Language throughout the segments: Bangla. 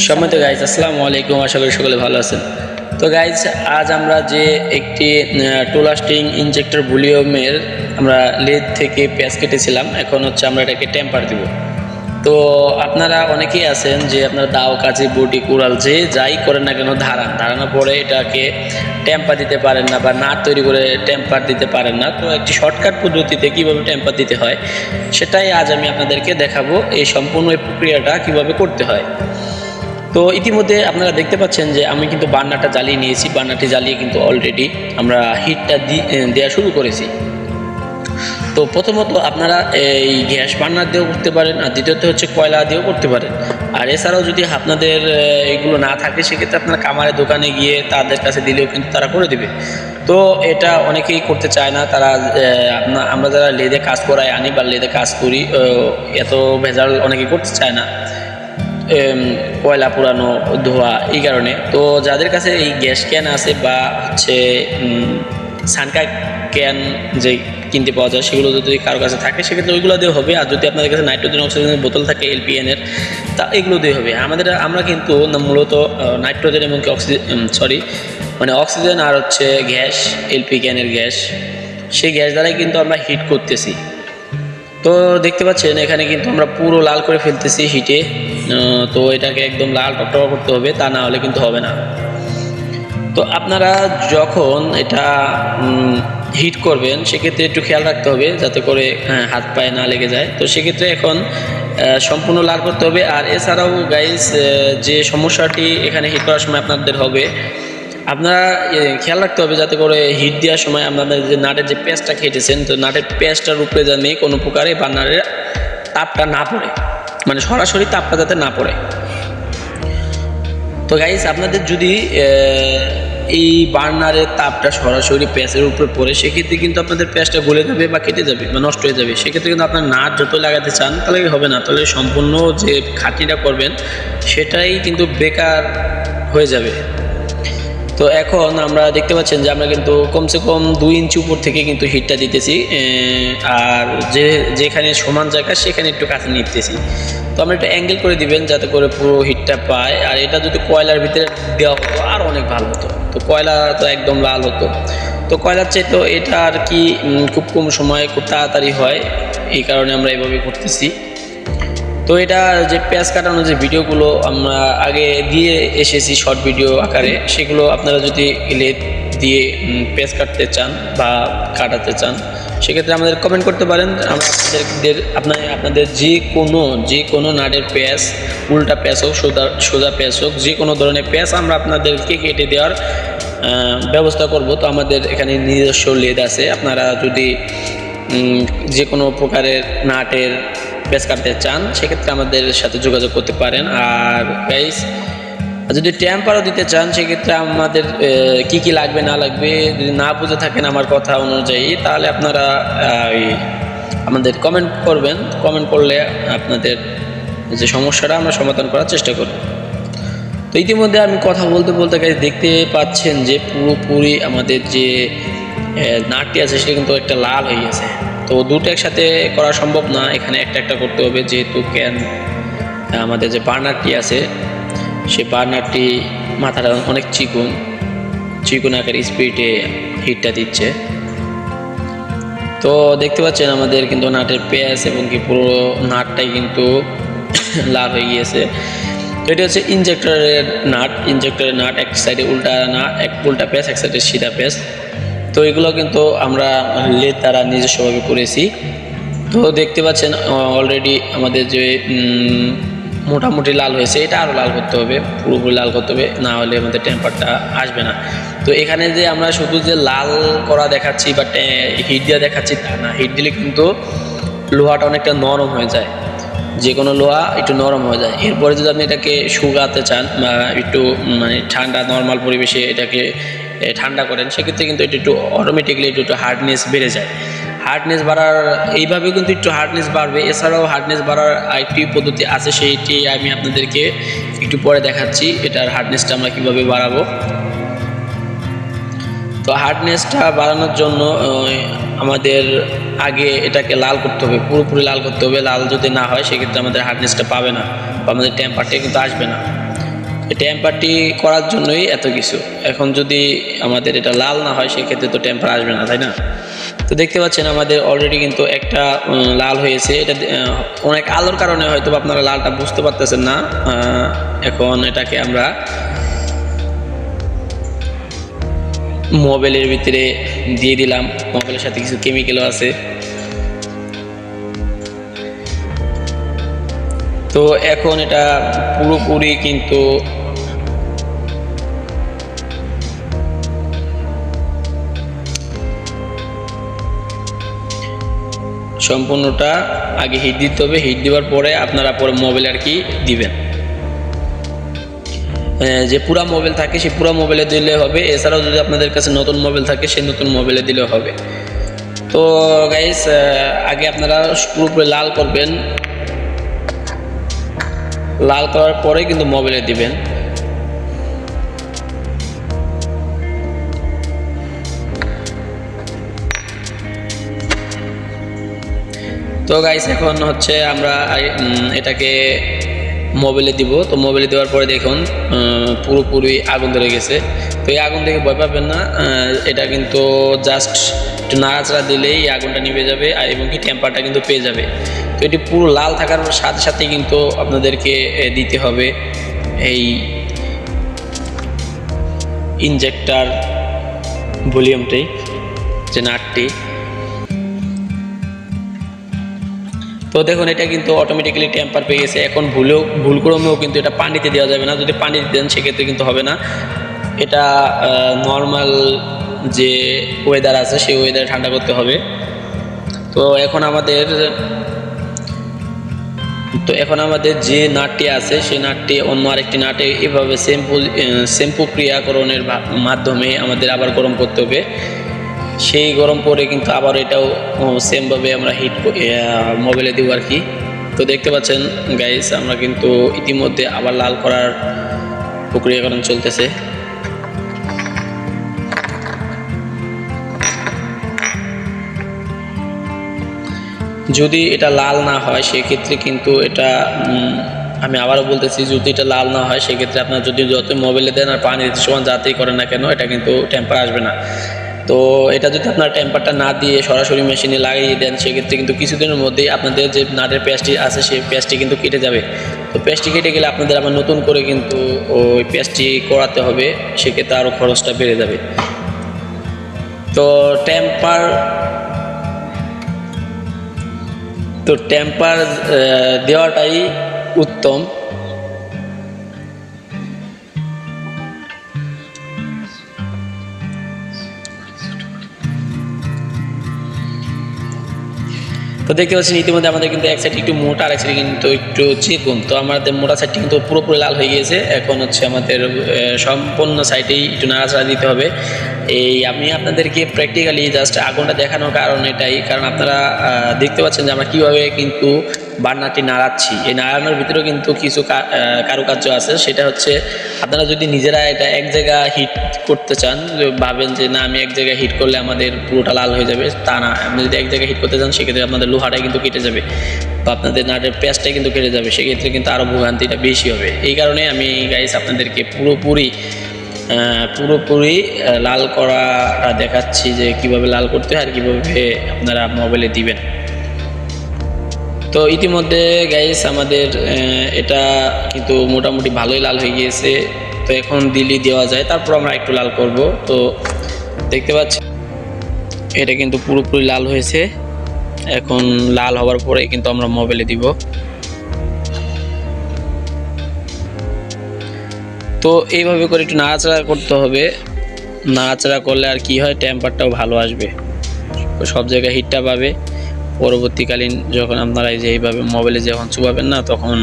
সম্মানিত গাইজ, আসসালামু আলাইকুম। আশা করি সকলে ভালো আছেন। তো গাইজ, আজ আমরা যে একটি টোলাস্টিং ইনজেক্টর ভলিউমের আমরা লেদ থেকে পেঁয়াজ কেটেছিলাম, এখন হচ্ছে আমরা এটাকে টেম্পার দিব। তো আপনারা অনেকেই আছেন যে আপনারা দাও, কাজী, বটি, কুড়াল যে যাই করেন না কেন ধারানোর পরে এটাকে টেম্পার দিতে পারেন না, বা নাট তৈরি করে টেম্পার দিতে পারেন না। তো একটি শর্টকাট পদ্ধতিতে কীভাবে টেম্পার দিতে হয় সেটাই আজ আমি আপনাদেরকে দেখাবো। এই সম্পূর্ণ এই প্রক্রিয়াটা কীভাবে করতে হয়। তো ইতিমধ্যে আপনারা দেখতে পাচ্ছেন যে আমি কিন্তু বার্নারটা জ্বালিয়ে নিয়েছি। বার্নারটি জ্বালিয়ে কিন্তু অলরেডি আমরা হিটটা দেওয়া শুরু করেছি। তো প্রথমত আপনারা এই গ্যাস বার্নার দিয়েও করতে পারেন, আর দ্বিতীয়ত হচ্ছে কয়লা দিয়েও করতে পারেন। আর এছাড়াও যদি আপনাদের এগুলো না থাকে, সেক্ষেত্রে আপনারা কামারের দোকানে গিয়ে তাদের কাছে দিলেও কিন্তু তারা করে দেবে। তো এটা অনেকেই করতে চায় না। তারা আমরা যারা লেদে কাজ করাই আনি বা লেদে কাজ করি, এত ভেজাল অনেকেই করতে চায় না, কয়লা পুরানো, ধোয়া, এই কারণে। তো যাদের কাছে এই গ্যাস ক্যান আছে বা হচ্ছে সানকা ক্যান যে কিনতে পাওয়া যায়, সেগুলো যদি কারো কাছে থাকে সেক্ষেত্রে ওইগুলো দিয়ে হবে। আর যদি আপনাদের কাছে নাইট্রোজেন অক্সিজেনের বোতল থাকে এলপিএনের, তা এগুলো দিয়ে হবে। আমরা কিন্তু মূলত নাইট্রোজেন এবং অক্সিজেন আর হচ্ছে গ্যাস, এলপি ক্যানের গ্যাস, সেই গ্যাস দ্বারাই কিন্তু আমরা হিট করতেছি। তো দেখতে পাচ্ছেন এখানে কিন্তু আমরা পুরো লাল করে ফেলতেছি হিটে। তো এটাকে একদম লাল টকটকা করতে হবে, তা না হলে কিন্তু হবে না। তো আপনারা যখন এটা হিট করবেন সেক্ষেত্রে একটু খেয়াল রাখতে হবে যাতে করে হাত পায়ে না লেগে যায়। তো সেক্ষেত্রে এখন সম্পূর্ণ লাল করতে হবে। আর এছাড়াও গাইস, যে সমস্যাটি এখানে হিট করার সময় আপনাদের হবে, আপনারা খেয়াল রাখতে হবে যাতে করে হিট দেওয়ার সময় আপনাদের যে নাটের যে পেঁয়াজটা কেটেছেন, তো নাটের পেঁয়াজটার উপরে যেন কোনো প্রকারে বার্নারের তাপটা না পড়ে, মানে সরাসরি তাপটা যাতে না পড়ে। তো গাইস, আপনাদের যদি এই বার্নারের তাপটা সরাসরি পেঁয়াজের উপরে পড়ে, সেক্ষেত্রে কিন্তু আপনাদের পেঁয়াজটা গলে যাবে বা কেটে যাবে বা নষ্ট হয়ে যাবে। সেক্ষেত্রে কিন্তু আপনার নাট যত লাগাতে চান তাহলে হবে না, তাহলে সম্পূর্ণ যে খাটনিটা করবেন সেটাই কিন্তু বেকার হয়ে যাবে। তো এখন আমরা দেখতে পাচ্ছেন যে আমরা কিন্তু কমসে কম 2 ইঞ্চি উপর থেকে কিন্তু হিটটা দিতেছি, আর যেখানে সমান জায়গা সেখানে একটু কাছে নিতেছি। তো আমরা একটা অ্যাঙ্গেল করে দিবেন যাতে করে পুরো হিটটা পায়। আর এটা যদি কয়লার ভিতরে দেওয়া হতো আর অনেক ভালো হতো। তো কয়লা তো একদম লাল হতো। তো কয়লার চেয়ে তো এটা আর কি খুব কম সময়ে খুব তাড়াতাড়ি হয়, এই কারণে আমরা এভাবে করতেছি। তো এটা যে পেঁয়াজ কাটানোর যে ভিডিওগুলো আমরা আগে দিয়ে এসেছি শর্ট ভিডিও আকারে, সেগুলো আপনারা যদি লেদ দিয়ে পেঁয়াজ কাটতে চান বা কাটাতে চান, সেক্ষেত্রে আমাদের কমেন্ট করতে পারেন। আমরা আপনাদের যে কোনো নাটের পেঁয়াজ, উল্টা পেঁয়াজ হোক, সোজা পেঁয়াজ হোক, যে কোনো ধরনের পেঁয়াজ আমরা আপনাদেরকে কেটে দেওয়ার ব্যবস্থা করব। তো আমাদের এখানে নিজস্ব লেদ আছে। আপনারা যদি যে কোনো প্রকারের নাটের পেঁয়াজ কাটতে চান সেক্ষেত্রে আমাদের সাথে যোগাযোগ করতে পারেন। আর গাইস, যদি টেম্পারও দিতে চান সেক্ষেত্রে আমাদের কি কি লাগবে না লাগবে যদি না বুঝে থাকেন আমার কথা অনুযায়ী, তাহলে আপনারা আমাদের কমেন্ট করবেন। কমেন্ট করলে আপনাদের যে সমস্যাটা আমরা সমাধান করার চেষ্টা করব। তো ইতিমধ্যে আমি কথা বলতে বলতে গাইস দেখতে পাচ্ছেন যে পুরোপুরি আমাদের যে নাটটি আছে সেটা কিন্তু একটা লাল হয়ে গেছে। তো দুটো একসাথে করা সম্ভব না, এখানে একটা একটা করতে হবে, যেহেতু আমাদের যে বার্নারটি আছে সেই বার্নারটি মাথাটা অনেক চিকন আকার স্পিডে হিটটা দিচ্ছে। তো দেখতে পাচ্ছেন আমাদের কিন্তু নাটের পেঁয়াজ এবং কি পুরো নাটটাই কিন্তু লাল হয়ে গিয়েছে। তো এটা হচ্ছে ইনজেক্টরের নাট, এক সাইডে উল্টা পেঁয়াজ, এক সাইডে সিধা পেঁয়াজ। তো এগুলো কিন্তু আমরা লেদ দ্বারা নিজস্বভাবে করেছি। তো দেখতে পাচ্ছেন অলরেডি আমাদের যে মোটামুটি লাল হয়েছে, এটা আরও লাল করতে হবে, পুরোপুরি লাল করতে হবে, না হলে আমাদের টেম্পারটা আসবে না। তো এখানে যে আমরা শুধু যে লাল করা দেখাচ্ছি বা হিট দিয়ে দেখাচ্ছি তা না, হিট দিলে কিন্তু লোহাটা অনেকটা নরম হয়ে যায়, যে কোনো লোহা একটু নরম হয়ে যায়। এরপরে যদি আপনি এটাকে শুকাতে চান বা একটু মানে ঠান্ডা নর্মাল পরিবেশে এটাকে ঠান্ডা করেন, সেক্ষেত্রে কিন্তু এটা একটু অটোমেটিকলি একটু হার্ডনেস বেড়ে যায়। হার্ডনেস বাড়ার এইভাবে কিন্তু একটু হার্ডনেস বাড়বে। এছাড়াও হার্ডনেস বাড়ার আরেকটি পদ্ধতি আছে, সেইটি আমি আপনাদেরকে একটু পরে দেখাচ্ছি। এটার হার্ডনেসটা আমরা কীভাবে বাড়াবো। তো হার্ডনেসটা বাড়ানোর জন্য আমাদের আগে এটাকে লাল করতে হবে, পুরোপুরি লাল করতে হবে। লাল যদি না হয় সেক্ষেত্রে আমাদের হার্ডনেসটা পাবে না বা আমাদের টেম্পারটা কিন্তু আসবে না। টেম্পারটি করার জন্যই এত কিছু। এখন যদি আমাদের এটা লাল না হয় সেক্ষেত্রে তো টেম্পার আসবে না, তাই না? তো দেখতে পাচ্ছেন আমাদের অলরেডি কিন্তু একটা লাল হয়েছে। এটা অনেক আলোর কারণে হয়তো আপনারা লালটা বুঝতে পারতেছেন না। এখন এটাকে আমরা মোবাইলের ভিতরে দিয়ে দিলাম। মোবাইলের সাথে কিছু কেমিক্যালও আছে। তো এখন এটা পুরোপুরি কিন্তু সম্পূর্ণটা আগে হিট দিতে হবে। হিট দেওয়ার পরে আপনারা পরে মোবাইল আর কি দিবেন। যে পুরা মোবাইল থাকে সেই পুরা মোবাইলে দিলে হবে। এছাড়াও যদি আপনাদের কাছে নতুন মোবাইল থাকে সেই নতুন মোবাইলে দিলেও হবে। তো গাইস, আগে আপনারা পুরোপুরি লাল করবেন। লাল করার পরে কিন্তু মোবাইলে দিবেন। তো গাইস, এখন হচ্ছে আমরা এটাকে মোবাইলে দিব। তো মোবাইলে দেওয়ার পরে দেখুন পুরোপুরি আগুন ধরে গেছে। তো এই আগুন দেখে ভয় পাবেন না। এটা কিন্তু জাস্ট একটু নাড়াচাড়া দিলেই আগুনটা নিভে যাবে এবং কি টেম্পারটা কিন্তু পেয়ে যাবে। তো এটি পুরো লাল থাকার সাথে সাথে কিন্তু আপনাদেরকে দিতে হবে এই ইনজেক্টর ভলিউমটি, যে নাটটি। তো দেখুন এটা কিন্তু অটোমেটিক্যালি টেম্পার পেয়ে গেছে। এখন ভুল ক্রমেও কিন্তু এটা পানিতে দেওয়া যাবে না। যদি পানিতে দেন সেক্ষেত্রে কিন্তু হবে না। এটা নর্মাল যে ওয়েদার আছে সেই ওয়েদারে ঠান্ডা করতে হবে। তো এখন আমাদের যে নাটটি আছে সেই নাটটি অন্য আরেকটি নাটে এভাবে সেম প্রক্রিয়াকরণের মাধ্যমে আমাদের আবার গরম করতে হবে। সেই গরম করে কিন্তু আবার এটাও সেমভাবে আমরা হিট মোবাইলে দিব আর কি। তো দেখতে পাচ্ছেন গাইস, আমরা কিন্তু ইতিমধ্যে আবার লাল করার প্রক্রিয়াকরণ চলতেছে। যদি এটা লাল না হয় সেক্ষেত্রে কিন্তু এটা আমি আবারও বলতেছি, যদি এটা লাল না হয় সেক্ষেত্রে আপনার যদি যত মোবাইলে দেন আর পানি দিতে সমান যাতেই করেন না কেন, এটা কিন্তু টেম্পার আসবে না। তো এটা যদি আপনার টেম্পারটা না দিয়ে সরাসরি মেশিনে লাগিয়ে দেন সেক্ষেত্রে কিন্তু কিছুদিনের মধ্যেই আপনাদের যে নাটের পেঁয়াজটি আছে সেই পেঁয়াজটি কিন্তু কেটে যাবে। তো পেঁয়াজটি কেটে গেলে আপনাদের আবার নতুন করে কিন্তু ওই পেঁয়াজটি করাতে হবে, সেক্ষেত্রে আরও খরচটা বেড়ে যাবে। তো টেম্পার দেওয়াটাই উত্তম। তো দেখতে পাচ্ছেন ইতিমধ্যে আমাদের কিন্তু এক সাইড একটু মোটা আর এক সাইড কিন্তু একটু চিকন। তো আমাদের মোটা সাইডটি কিন্তু পুরোপুরি লাল হয়ে গিয়েছে। এখন হচ্ছে আমাদের সম্পূর্ণ সাইডেই একটু নাড়াচাড়া দিতে হবে। আমি আপনাদেরকে প্র্যাকটিক্যালি জাস্ট আগুনটা দেখানোর কারণ এটাই, কারণ আপনারা দেখতে পাচ্ছেন যে আমরা কীভাবে কিন্তু বার্নারটি নাড়াচ্ছি। এই নাড়ানোর ভিতরেও কিন্তু কিছু কারুকার্য আছে। সেটা হচ্ছে আপনারা যদি নিজেরা এটা এক জায়গায় হিট করতে চান, ভাবেন যে না আমি এক জায়গায় হিট করলে আমাদের পুরোটা লাল হয়ে যাবে, তা না। আপনি যদি এক জায়গায় হিট করতে চান সেক্ষেত্রে আপনাদের লোহাটাই কিন্তু কেটে যাবে বা আপনাদের নাটের পেঁয়াজটাই কিন্তু কেটে যাবে। সেক্ষেত্রে কিন্তু আরও ভোগান্তিটা বেশি হবে। এই কারণে আমি গাইস আপনাদেরকে পুরোপুরি লাল করাটা দেখাচ্ছি যে কিভাবে লাল করতে হয় আর কীভাবে আপনারা মোবাইলে দিবেন। তো ইতিমধ্যে গাইস আমাদের এটা কিন্তু মোটামুটি ভালোই লাল হয়ে গিয়েছে। তো এখন দিলি দেওয়া যায়, তারপর আমরা একটু লাল করব। তো দেখতে পাচ্ছি এটা কিন্তু পুরোপুরি লাল হয়েছে। এখন লাল হওয়ার পরে কিন্তু আমরা মোবাইলে দিব। তো এইভাবে করে একটু নাড়াচাড়া করতে হবে। নাড়াচাড়া করলে আর কি হয়, টেম্পারটাও ভালো আসবে, সব জায়গায় হিটটা পাবে। পরবর্তীকালীন যখন আপনারা এই যে এইভাবে মোবাইলে যখন চুবাবেন না, তখন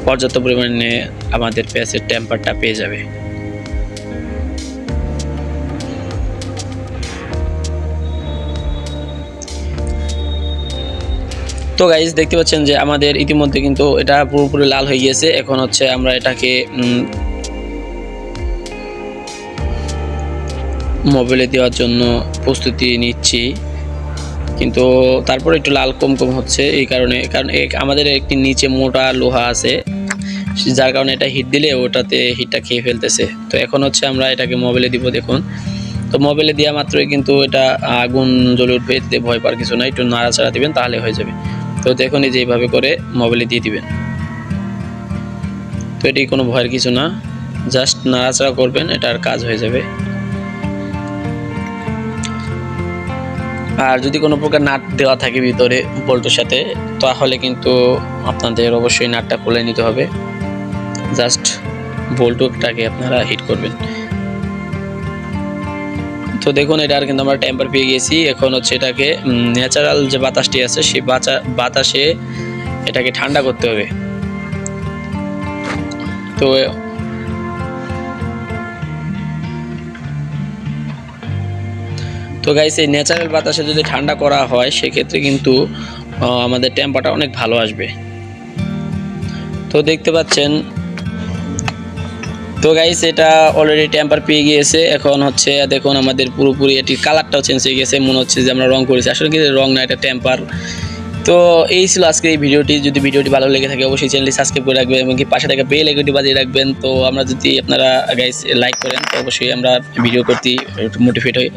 পর্যাপ্ত পরিমাণে আমাদের পেঁয়াজের টেম্পারটা পেয়ে যাবে। তো গাইস দেখতে পাচ্ছেন যে আমাদের ইতিমধ্যে কিন্তু এটা পুরোপুরি লাল হয়ে গিয়েছে। এখন হচ্ছে আমরা এটাকে মোবাইলে দেওয়ার জন্য প্রস্তুতি নিচ্ছি, কিন্তু তারপর একটু লাল কম হচ্ছে এই কারণে, কারণ আমাদের একটি নিচে মোটা লোহা আছে। যার কারণে এটা হিট দিলে ওটাতে হিটটা খেয়ে ফেলতেছে। তো এখন হচ্ছে আমরা এটাকে মোবাইলে দিব। দেখুন, তো মোবাইলে দেওয়া মাত্রই কিন্তু এটা আগুন জ্বলে উঠবে, এতে ভয় পাওয়ার কিছু নাই। একটু নাড়াচাড়া দিবেন তাহলে হয়ে যাবে। তো দেখুন এই যে এইভাবে করে মোবাইলে দিয়ে দিবেন। তো এটি কোনো ভয়ের কিছু না, জাস্ট নাড়াচাড়া করবেন, এটার কাজ হয়ে যাবে। আর যদি কোনো প্রকার নাট দেওয়া থাকে ভিতরে বল্টুর সাথে, তাহলে কিন্তু আপনাদের অবশ্যই নাটটা খুলে নিতে হবে। জাস্ট বল্টুটাকে আপনারা হিট করবেন। তো দেখুন এটার কিন্তু আমরা টেম্পার পেয়ে গেছি। এখন হচ্ছে এটাকে ন্যাচারাল যে বাতাসটি আছে সেই বাতাসে এটাকে ঠান্ডা করতে হবে। তো গাইস, এই ন্যাচারাল বাতাসে যদি ঠান্ডা করা হয় সেক্ষেত্রে কিন্তু আমাদের টেম্পারটা অনেক ভালো আসবে। তো দেখতে পাচ্ছেন, তো গাইস এটা অলরেডি টেম্পার পেয়ে গিয়েছে। এখন হচ্ছে দেখুন আমাদের পুরোপুরি এটির কালারটাও চেঞ্জ হয়ে গেছে, মনে হচ্ছে যে আমরা রং করেছি, আসলে কিন্তু রং না, এটা টেম্পার। তো এই ছিল আজকে এই ভিডিওটি। যদি ভিডিওটি ভালো লেগে থাকে অবশ্যই চ্যানেলটি সাবস্ক্রাইব করে রাখবেন এবং কি পাশে থাকা বেল আইকনটি বাজিয়ে রাখবেন। তো আমরা যদি আপনারা গাইস লাইক করেন তো অবশ্যই আমরা ভিডিও করতে মোটিভেট হই।